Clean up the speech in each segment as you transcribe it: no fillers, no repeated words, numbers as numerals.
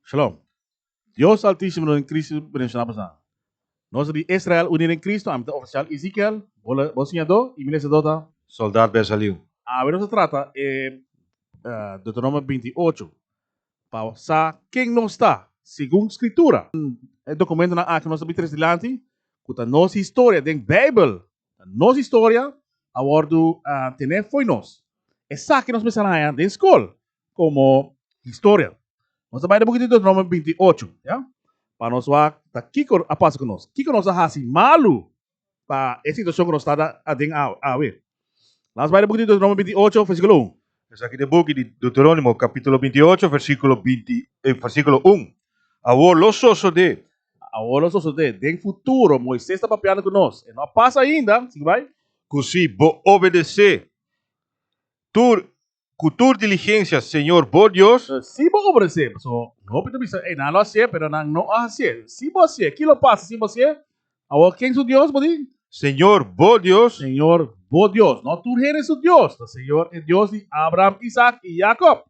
Shalom. Dios Altísimo en Cristo bendicionamos a nós de Israel Uni Den Kristu, âmbito oficial Ezequiel, bolsinhado e milícia dota. Soldado Bezaliu. A ver, se trata Deuteronomio 28. Para sa quem não está, segundo escritura. O documento na que nós habitamos delante, com a nossa história, den Beibel, a nossa história, a bordo tener foi nós. Essa que nós pensamos na escola, como história. Nós vamos ver um pouquinho de Deuteronomio 28, ya? Para nós ver, tá Kiko a passa conosco. Kiko nós assim malu para essa situação que nós está a den a ver. Nós vamos ver um pouquinho de Deuteronomio 28, versículo 1. Esse aqui é o book de Deuteronomio, capítulo 28, versículo 1. Agora, los osos de... Agora nós vamos ver, den futuro, Moisés está papeando conosco. E não passa ainda, sim vai? Così bo obedecer. Cultura diligência, Senhor, bom Deus. Se você obedecer, so, não precisa pensar, não lo hace, pero não hace. Se você, aquilo passa, se você, agora quem é o Deus, pode? Senhor, bom Deus. Senhor, bom Deus. Não tu eres o Deus. O Senhor é Deus de Abraham, Isaac e Jacob.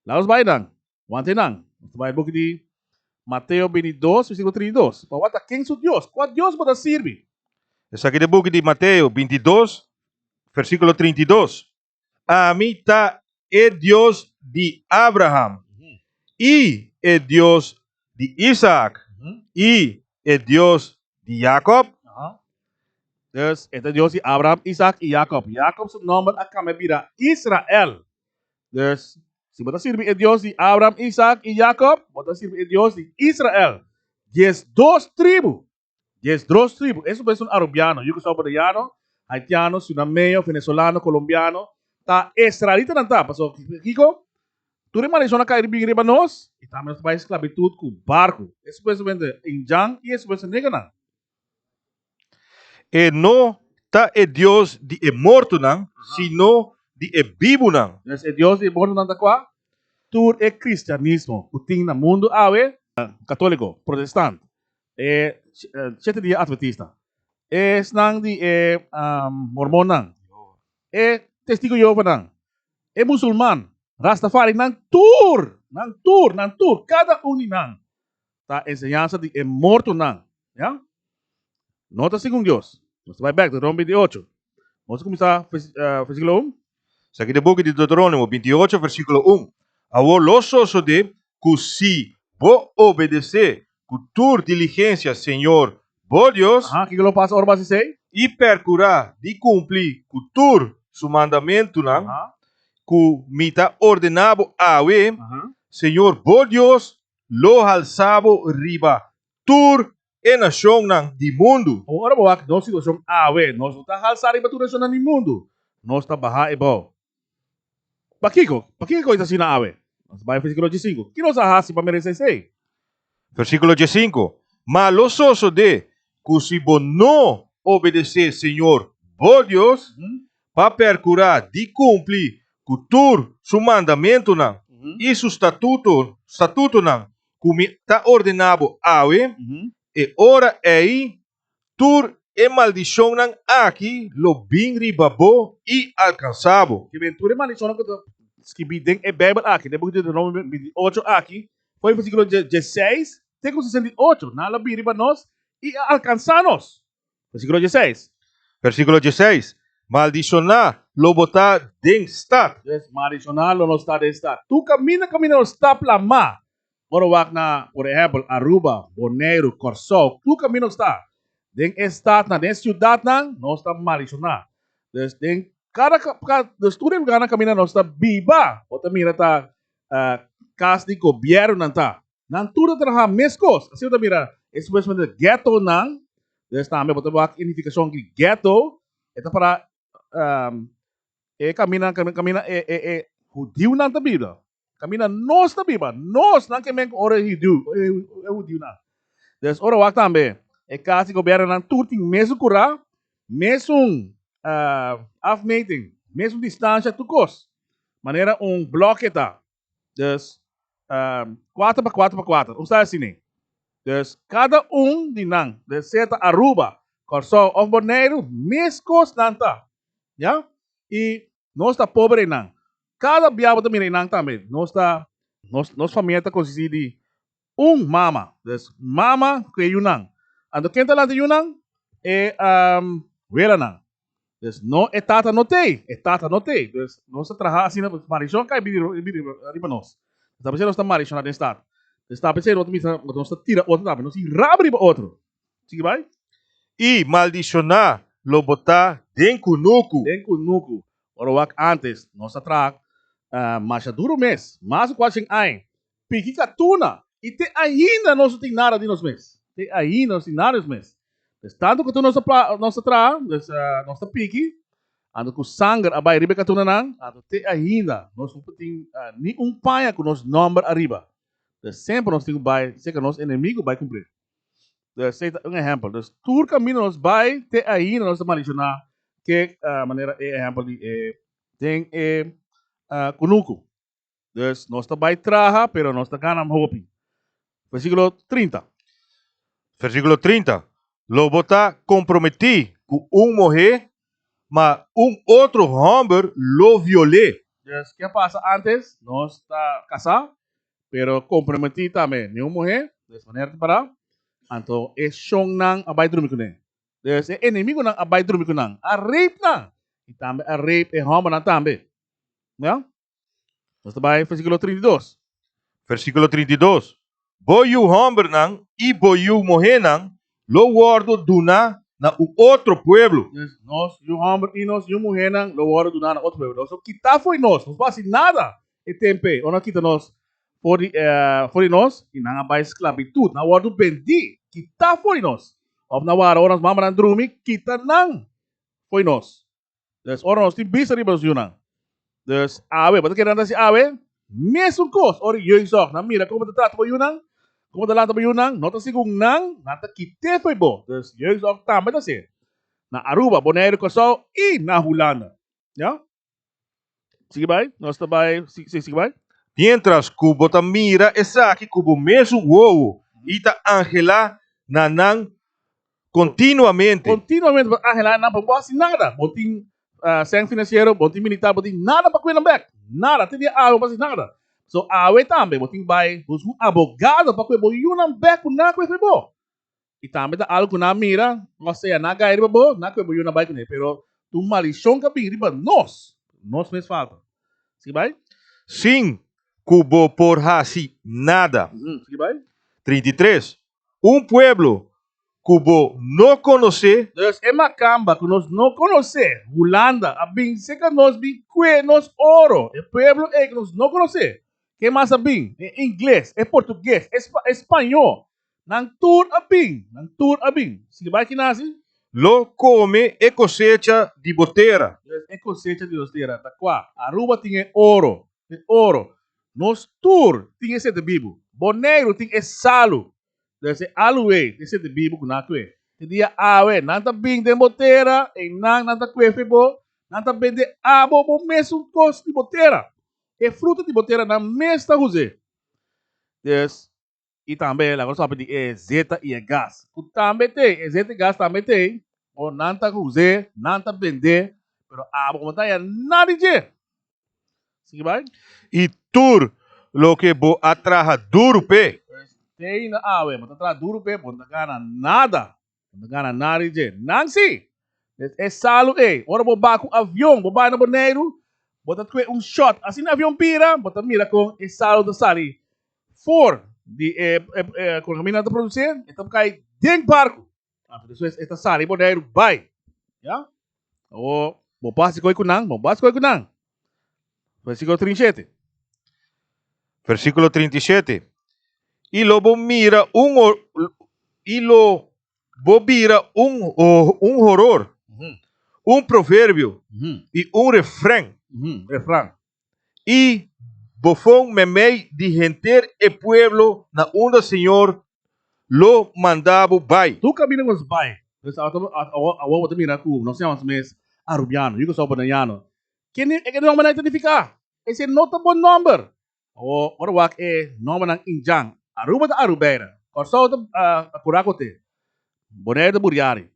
Lá os vai dan. Ontem não. Nós vai book de Mateus 22, versículo 32. Para quem é o Deus? Qual Deus pode servir? Esse aqui é o book de Mateus 22, versículo 32. A mim está é Deus de Abraham, e é Deus de Isaac, e é Deus de Jacob. Dus het is Deus de Abraham, Isaac e Jacob. Jacob zijn naam akan bira Israel. Dus se você servir é Deus de Abraham, Isaac e Jacob, você servir é Deus de Israel. 12 tribos. 12 tribos. Eso es un arubiano, yugoslaviano, haitiano, sudameño, venezolano, colombiano. Ta Israelitanan ta. Paso, Kiko, tu de maldição cair bem ribanos, e também vai esclavitud com barco. Eso puede ser em Jan e eso puede ser neganan. E não está é Deus de morto não, sino de vivo não. Dus é Deus de morto não ta qua. Tu é cristianismo. O ting na mundo awe, católico, protestante. Sete dia adventista. Snang di mormon nang. Testigo Jehová nang. Musulman. Rastafari nang tour. Cada nang. Ta enseñanza de morto nang. Ya? Nota segundo Dios. Nós vai back to Deuteronomio 28. Vamos começar versículo 1. Esse aqui é o book de Deuteronomio 28, versículo 1. Agora, los osos de così bo obedecer, cultura diligência, Senhor, bom Deus. Que lo passa ora base 6. E percurar de cumprir cultura Su Mandamentunan, que me está ordenado a ver, Senhor, bom Deus, lo alzabo riba, tur e nação de mundo. Ora boa, nós situação awe, nós não está alçar riba tur nação de mundo. Nós está barra e bom. Pakiko está assim na awe. Nós vai versículo 5. Que nós arrasi para merecer sei? Versículo 5. Mas los osos de que se não obedecer, Senhor, bom Deus, para percurar de cumprir cultura Su Mandamentunan e su estatuto não, como está ordenado a ver, e ora aí, tur e maldição não aqui, lo bem ribabo e alcançado. Que ventura e maldição que bidem é Beibel aqui, depois de Deuteronomio 28 aqui, foi o versículo 16, tem 68, na la biriba nós e alcançar-nos. Versículo 16. Versículo 16. Maldicionar lo botar den stat. Yes, maldicionar lo no está de stat. Tu camina no está plama. Ora wak na, por exemplo, Aruba, Bonaire, Curaçao, tu camino está. Den estat na, den ciudad na, no está maldicionar. Dus den cada estudo lugar na camina no está viva. Bota mira ta casa de governo nanta. Nan tudo trabalha mescos. Assim eu mira, esse mesmo de ghetto nan. Dus também bota wak identificação de ghetto. Ito para camina judío nan ta Biblia. Camina nos ta Biblia. Nos nan que men ora judío nan. Dus ora wak também. Casa de governo nan tudo tem mesmo curar, mesmo afmeting, mesmo distância tu cos. Maneira bloco tá. Dus 4x4x4. Está assim, né? Dus cada de nang, de certa Aruba, Curaçao of Bonaire, mescos nanta. Ya? E nós está pobre nang. Cada biabo também nang também. Nós família está consiste de mama. Dus mama kwe yunang. Ando kenta lang yunang wela nang. Dus no tata no te. Dus no se traha assim na marishon kai biri riba nos. Tapi se nos ta marishon na den staat. Dus tapi se nos ta tira outro tapi nos rabri ba outro. Sige vai? E maldicionar lo botar den kunuku. Den kunuku. Orowak antes nos atrak machaduro mes. Mas o quase ai. Piki katuna. E te ainda não tem nada de nos mês. Te ainda não tem nada de mês. Tanto que tu nossa tra, nossa pique, ando com sangue abai riba katuna nang, ando te ainda nós não tem ni paia com nos número arriba. Sempre nós temos vai, sei que nosso inimigo vai cumprir. Sei exemplo. Tur caminho nós vai te ainda nós malicionar que maneira exemplo de tem kunuku. Nós tá vai traha, pero nós tá ganhando hoping. Versículo 30. Versículo 30. Lo botar comprometi com mulher, mas outro homem lo violé. ¿Qué pasa antes? No está casado, pero comprometido también. Ni una mujer, de manera para, anto es shong nang abay drumi kunen. Es enemigo nang abay drumi kunen. A rape nang. Y también a rape es hombre nang también. ¿Ya? Nos está by versículo 32. Versículo 32. Boyu homem nang e boyu mulher nang lo guardo duna na outro pueblo. Nós, e o homem e nós, e a mulher nang lo guardo duna na outro pueblo. Nós quitar foi nós. Não faz nada. E tempe. Ou não quita nós. For nós. E nang abay Sklabitut. Na guardo bendi. Quitar foi nós. Of na wara oras mama nang drumi. Kita nang foi nós. Dus oras nós. Ti bisa riba nós yun nang. Dus awe. Bata kaya nang si awe. Mesmo kos. Ori yung sok. Na mira. Kung matatrato mo yun nang. Kung madalata ba yun nang, nota sigung nang, nata kite foi bo. Dus jeugd ook também tá assim. Na Aruba, Bonaire, Curaçao e na Holanda. Ja? Sige vai? Nós tá vai, sige vai? Mientras kubo ta mira esa aqui kubo mesmo wowo. Ita angela nanang continuamente. Continuamente, Angela, não pode nada. Botin sem financeiro, botin militar, botin nada para cuidar back. Nada, tem dia água para nada. So awe também, botin vai, busca abogado para cuidar yun ang back na cuidar bo. E também tá algo na mira, você é na gairi bo, na cuidar yun na back ne, pero tu maldição que bem riba nós mesmo falta. Sige vai? Sim, kubo por hasi nada. Sige vai? 33. Pueblo kubo no conoce. Dus é macamba que nós não conhece. Holanda, a bem seca nós bem que nós oro. É pueblo é que nós não conhece. Que mais a bem? É inglês, é português, é espanhol. Nang tur a bem. Sige vai que nasce? Lo come e cosecha de botera. É cosecha de botera. Tá qua? Aruba tinha ouro. É ouro. Nos tur tinha esse de bibo. Bonaire tinha salo. Dus alue, esse de bibo que na kwe. Te dia awe, nanta bing de botera, e nanta kwe febo, nanta bende abo bo mesmo cos de botera. É fruta de botera na mesta ruse. Dus, e também, agora só pedir, é zeta e é gás. O também tem, é zeta e gás também tem. O nanta ruse, nanta bende, pero abo como tá, é nada de. Sigue vai? E tur, lo que bo atraja duro pe. Tem na awe, mas tá duro pe, não gana nada. Não gana nada de. Nancy, é salo ora bobar com avião, bobar na Bonaire, bota shot, assim na avião pira, bota mira com é salo da sali. For de quando a mina tá produzindo, então cai dentro barco. Então esta sali Bonaire vai, já? O bobar se coi com nang. Versículo 37. Versículo 37. Y lo mira un horror, un proverbio y un refrán. Y bofón memei de gente e pueblo na onda Señor lo mandaba vai. Tu caminho com os vai. Então, mira com nós chamamos mês arubiano, eu sou bonaiano. Quem é que não vai identificar? Esse não é bom número. O orwak é nome ng Injang. Aruba da Arubeira. Curaçao da Curaçao. Bonaire da Buriari.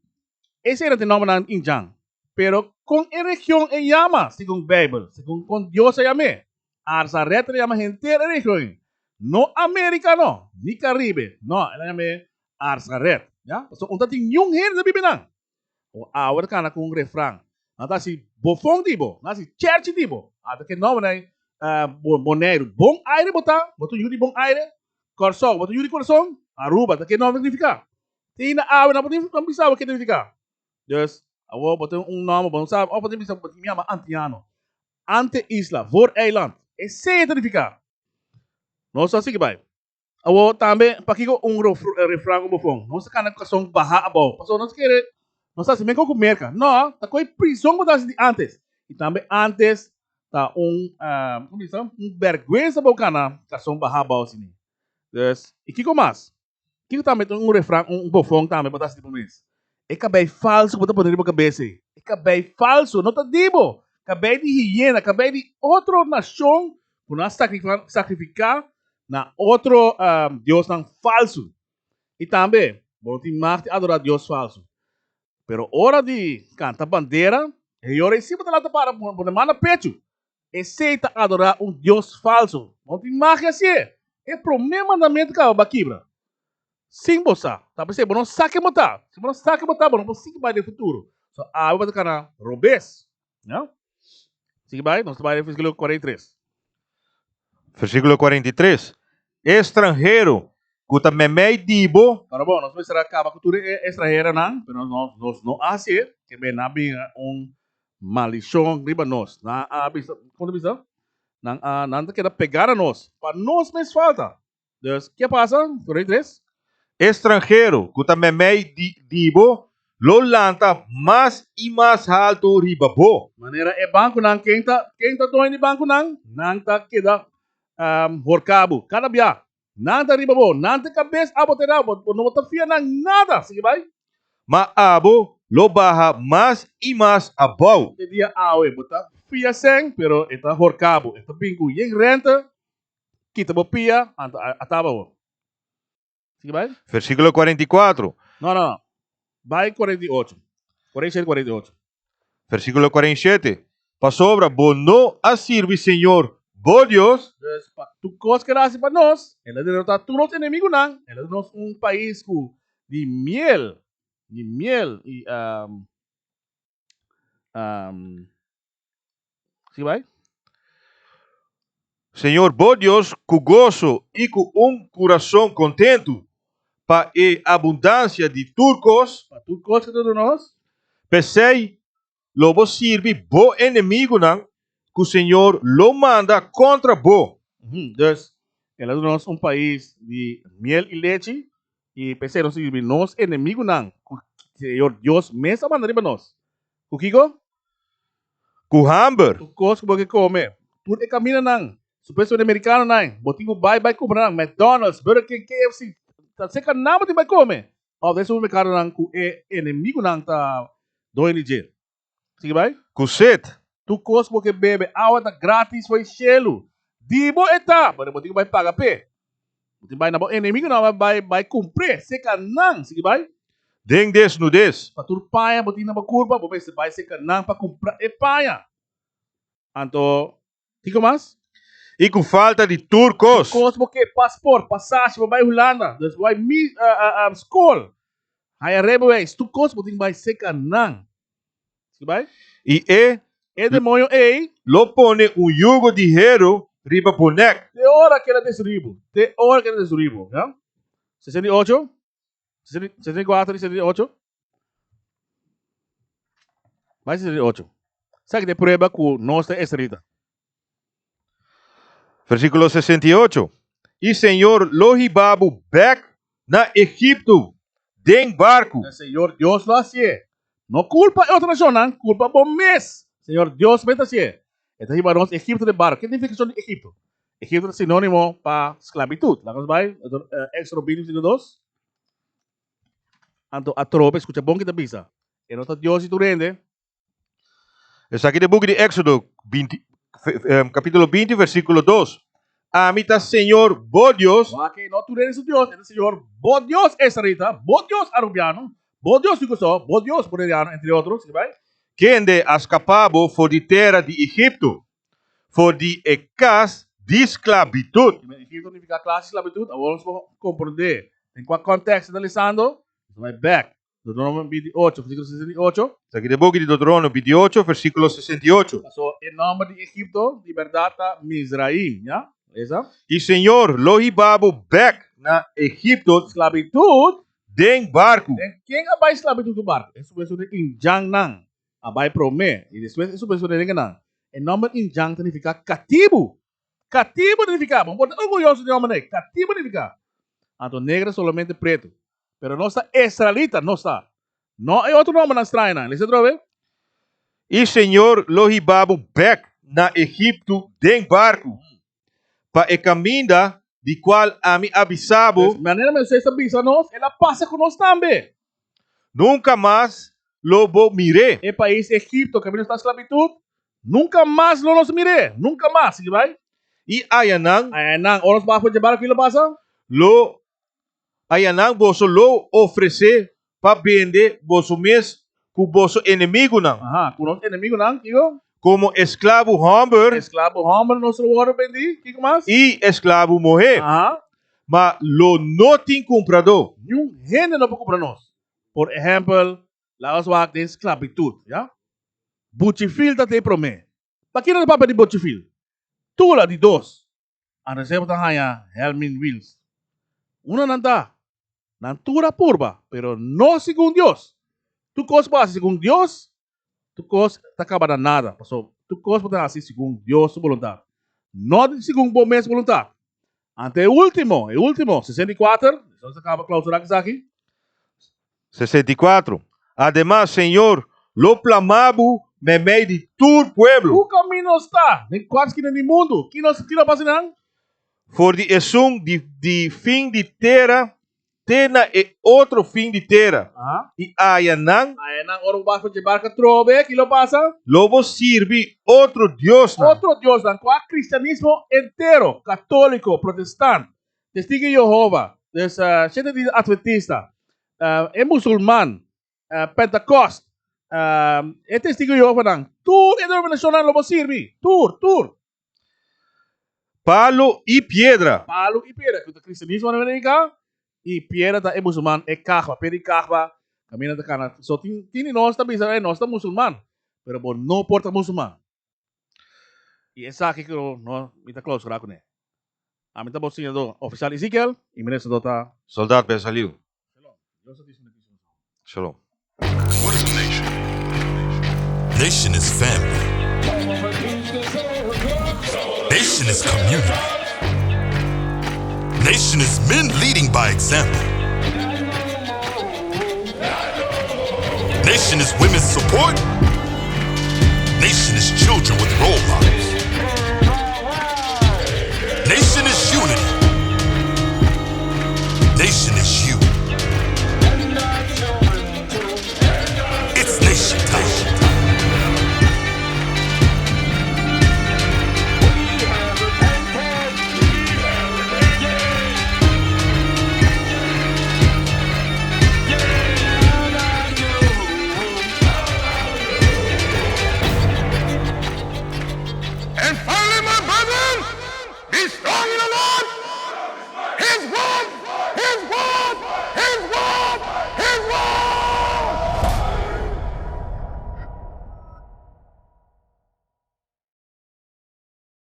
Esse era o nome ng Injang. Pero com a região é llama, segundo Beibel, segundo Dios se llame. Arsa reta llama gente a região. No América, no. Ni Caribe. No, ela é Arsaret. Ya? So, unta ting yung hen sa Bibinang. O awar ka na kung refrang. Nata si bofong dibo. Na si church dibo. Ata que não, né? Bonaire. Bom aire botar. Boto yuri bom aire. Curaçao. Boto yuri Curaçao. Aruba. Ata que não significa. Tina awar na botin não bisa o que significa. Dus, awo boto nome bom sabe. O botin bisa botin minha antiano. Ante isla. Voor eiland. Esse significa. Não só assim vai. Awo também pakiko refrang bofong. Não se kana kasong baha abo. Paso não se quer. Não está se me com merca. Não, tá com prisão botas de antes. E também antes tá como diz, vergüenza bocana, kasong baha abo sini. Dus, e que mais? Que também refrang bofong também botas de pomes. É cabelo falso botar poder boca cabeça. É cabelo falso, não tá dibo. Cabelo de hiena, cabelo de outra nação, por nós sacrificar na outro Deus não falso. E também, vou te marcar adorar Deus falso. Pero hora de cantar bandeira, e hora em cima da lata para poner mano pecho. Aceita adorar Deus falso. Vou te marcar assim. É o primeiro mandamento que vai quebrar. Sim, bossa. Tá pensando, não saque botar. Se não saque botar, não consigo vai no futuro. So, vai botar na robes. Não? Sigue vai, nós vai no versículo 43. Versículo 43. Estrangeiro, kuta memei dibo. Para bom, nós vamos acabar com tudo estrangeiro, não? Pero nós não assim, que bem nabi maldição riba nós. Na como diz? Nanda queda pegar a nós. Para nós mesmo falta. Dus, que passa? 43. Estrangeiro, kuta memei dibo, lo lanta mais e mais alto riba bo. Maneira é banco nang quem tá doindo de banco nang tá queda horcabo, cada dia. Nanta riba bo, nanta cabeça abotera, não botar fia nang nada, sige vai? Ma abo lo baja mais e mais abau. De dia awe botar fia sem, pero eta horcabo, eta bingo yeng renta, kita bo pia, ataba bo. Sige vai? Versículo 44. Não. Vai 48. 47, 48. Versículo 47. Pasobra, bono a servir Senhor, bo Deus. Tu cos que nasce para nós, ela derrotar tu nosso inimigo não. Ela é nós país de miel e ¿sí vai? Senhor, bo Deus, com gozo e com coração contento, para a abundância de turcos, Para tu cos que todos nós, pensei, lobo sirve bo inimigo não, que o Senhor lo manda contra bo. Dus, ela é nós país de miel e leite e pensei nós sirve nós inimigo não. Senhor Deus mesmo manda para nós. O Kiko? Com hamburger, Tu cos que come. Tu é caminho não. Suposto americano não. Botinho vai comprar McDonald's, Burger King, KFC. Tá seca nada de vai comer. Ó, desse mercado não é inimigo não tá doido de. Sigue vai? com sede, Tu cos que bebe água tá grátis foi chelo. Dibo eta, mas botinho vai pagar pé. Botinho vai na inimigo não vai cumprir. Seca não, sigue vai? den desnudez, Para tu paia, botinho na curva, você vai seca não para comprar e paia. Anto, Kiko mais? e com falta de turcos, Kos porque passport, passagem, vai Holanda, dus vai school. Hij rebbewees, tu kos moet bij seca nang. Zie bij? e Demônio lo pone jugo de hero riba por nek. de hora que era desribo. De hora que era desribo, ja? 68? 64, 68? Vai 68. Sabe de prueba com nossa escrita. Versículo 68. E Senhor lo hibabu back na Egipto, den barco. O Senhor Deus lo hacía. No culpa é outra nação, não. Culpa bom mês. Senhor Deus me hacía. Então, ibanos Egipto de barco. Que significa de Egipto? Egipto é sinônimo para esclavitud. Lá vai, Éxodo 22. Anto a tropa, escucha bom que te avisa. E não está Deus e tu rende. Está aqui no book de Éxodo, capítulo 20, versículo 2. Amita Senhor, bo Deus, Ok, não tu rende su Deus. É o Senhor, bo Deus Israelita, bo Deus Arubiano, bo Deus Curaçao, bo Deus Bonaire, entre outros. Vai? quem de escapabo for de terra de Egipto, for de ecas de esclavitud. Egipto significa clase de esclavitud. Ahora vamos a comprender. En cuál contexto analizando, vai back. Deuteronomio 28, versículo 68. Está aqui de boca de Deuteronomio 28, versículo 68. So, em nome de Egipto, liberdade Misraim, ya? Esa? E Senhor, lo hibabu back na Egipto Esclavitud. den barco. Quem abai esclavitud do barco? Isso é sobre injang nang. Abai prome. E depois isso é sobre nang. Em nome de injang significa cativo. Cativo significa. Vamos botar orgulhoso de nome. Cativo significa. Então, negro solamente preto. Pero não está israelita, não está. Não é outro nome na estranha. Lê outra vez. E Senhor, lo hibabu back na Egipto den barco. Pa e caminda de qual a mi avisabo. De maneira que você avisa nós, ela passa com nós também. Nunca mais lobo miré. E país Egipto, que vem da esclavitud, nunca mais lo nos miré. Nunca mais, sim, vai? E ayanang Nang, oras ba po de barco que passa? lo ayanang boso lo oferecer pa vender boso mes ku boso inimigo não. Aha, com nosso inimigo não, Kiko? Como esclavo homem Esclavo, homem, nosso lugar bendi, Kiko mais? e esclavo morrer. Aha. Mas lo não tem comprador. Yung gente não pode comprar nós. Por exemplo, lá os wak de esclavitud, ya? Buchifil ta te prome. Pa kino na papa de buchifil? Tula de dos. Ang resebo ta haya, Helmin Wills. Una nanta. Nantura purba, pero no según Dios. Tu cos base según Dios, tu cos ta acaba de nada. So, tu cos pode assim según Dios su voluntad. No según bom mes voluntad. Ante el último, 64, então se acaba clausurar aqui. 64. Además, Senhor, lo plamabo me meio de todo pueblo. O caminho está, nem quase que nem mundo. Que não passa não? For de esum de fim de terra, tena e outro fim de terra. E ayanang, Aí na hora o barco de barca trove, que não passa? lobo sirve outro Deus. Outro Deus, não. Qual cristianismo inteiro, católico, protestante, testigo de Jeová, gente de adventista, é muçulmano, pentecoste, é testigo de Jeová, não. Tudo é denominação não lobo sirve. Tudo. Palo e pedra. Palo e pedra, que o cristianismo não vem cá. E pedra tá é muçulmano, é carva, pedra e carva, caminha da cana. Só tem nós também, nós estamos muçulmano, pero bom, não porta muçulmano. E essa aqui que nós me tá close com né. A mim tá bom senhor oficial Ezequiel e me nessa dota. Soldado Pensalio. Shalom. What is a nation? Nation is family. Nation is community. Nation is men leading by example. Nation is women's support. Nation